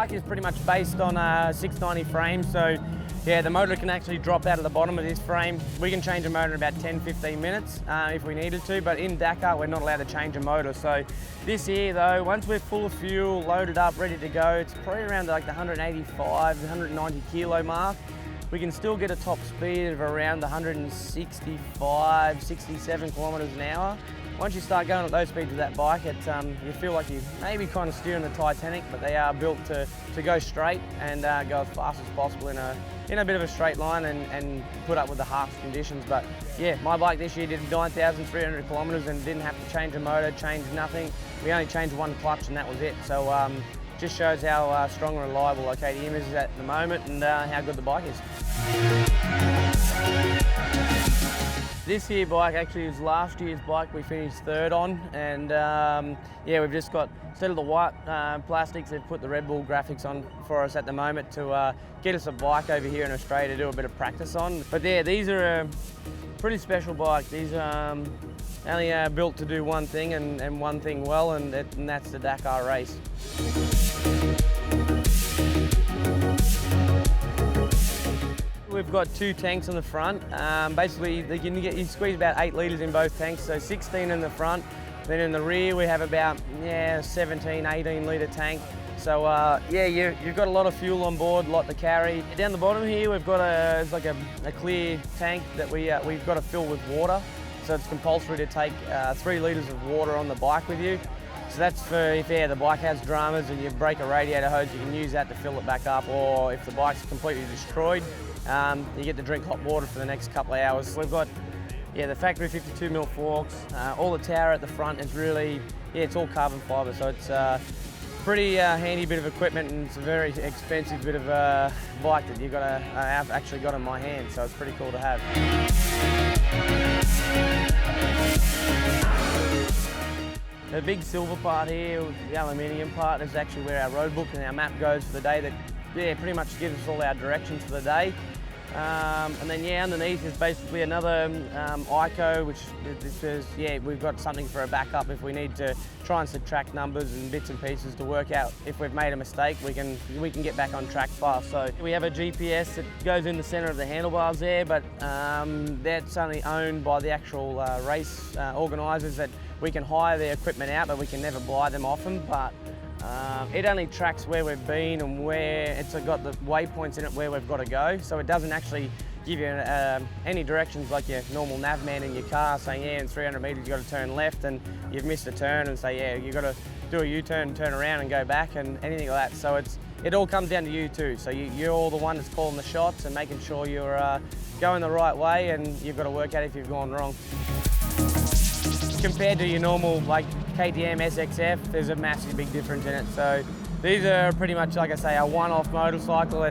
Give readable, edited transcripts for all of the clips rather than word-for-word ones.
bike is pretty much based on a 690 frame, so yeah, the motor can actually drop out of the bottom of this frame. We can change a motor in about 10-15 minutes if we needed to, but in Dakar we're not allowed to change a motor. So this here though, once we're full of fuel, loaded up, ready to go, it's probably around like the 185, 190 kilo mark. We can still get a top speed of around the 165, 67 kilometers an hour. Once you start going at those speeds with that bike, you feel like you're maybe kind of steering the Titanic, but they are built to go straight and go as fast as possible in a bit of a straight line and put up with the harsh conditions. But yeah, my bike this year did 9,300 kilometers and didn't have to change a motor, change nothing. We only changed one clutch and that was it. So just shows how strong and reliable our KTM is at the moment and how good the bike is. This here bike actually was last year's bike we finished third on, and yeah, we've just got, instead of the white plastics, they've put the Red Bull graphics on for us at the moment to get us a bike over here in Australia to do a bit of practice on. But yeah, these are a pretty special bike. These are only built to do one thing and one thing well, and that's the Dakar race. We've got two tanks on the front. Basically, you squeeze about 8 litres in both tanks, so 16 in the front. Then in the rear, we have about 17, 18 litre tank. So yeah, you've got a lot of fuel on board, a lot to carry. Down the bottom here, we've got a clear tank that we've got to fill with water. So it's compulsory to take 3 litres of water on the bike with you. So that's for if the bike has dramas and you break a radiator hose, you can use that to fill it back up, or if the bike's completely destroyed, you get to drink hot water for the next couple of hours. We've got the factory 52mm forks. All the tower at the front is really, it's all carbon fibre, so it's a pretty handy bit of equipment, and it's a very expensive bit of a bike that I've actually got in my hand, so it's pretty cool to have. The big silver part here, the aluminium part, is actually where our road book and our map goes for the day. That pretty much gives us all our directions for the day. And then underneath is basically another ICO, which is we've got something for a backup if we need to try and subtract numbers and bits and pieces to work out if we've made a mistake, we can get back on track fast. So we have a GPS that goes in the centre of the handlebars there, but that's only owned by the actual race organisers. That we can hire their equipment out, but we can never buy them off them. But it only tracks where we've been and where it's got the waypoints in it where we've got to go. So it doesn't actually give you any directions like your normal navman in your car saying, in 300 metres you've got to turn left and you've missed a turn, and say, you've got to do a U-turn, turn around and go back, and anything like that. So it all comes down to you too. So you're all the one that's calling the shots and making sure you're going the right way, and you've got to work out if you've gone wrong. Compared to your normal like KTM SXF, there's a massive big difference in it. So these are pretty much, like I say, a one-off motorcycle.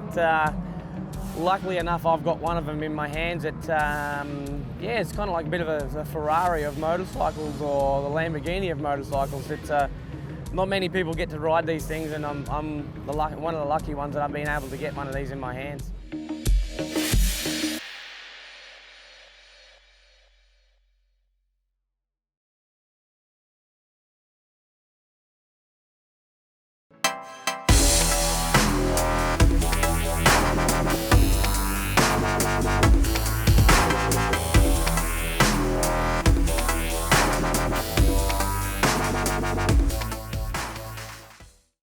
Luckily enough, I've got one of them in my hands. It's kind of like a bit of a Ferrari of motorcycles, or the Lamborghini of motorcycles. Not many people get to ride these things, and I'm one of the lucky ones that I've been able to get one of these in my hands.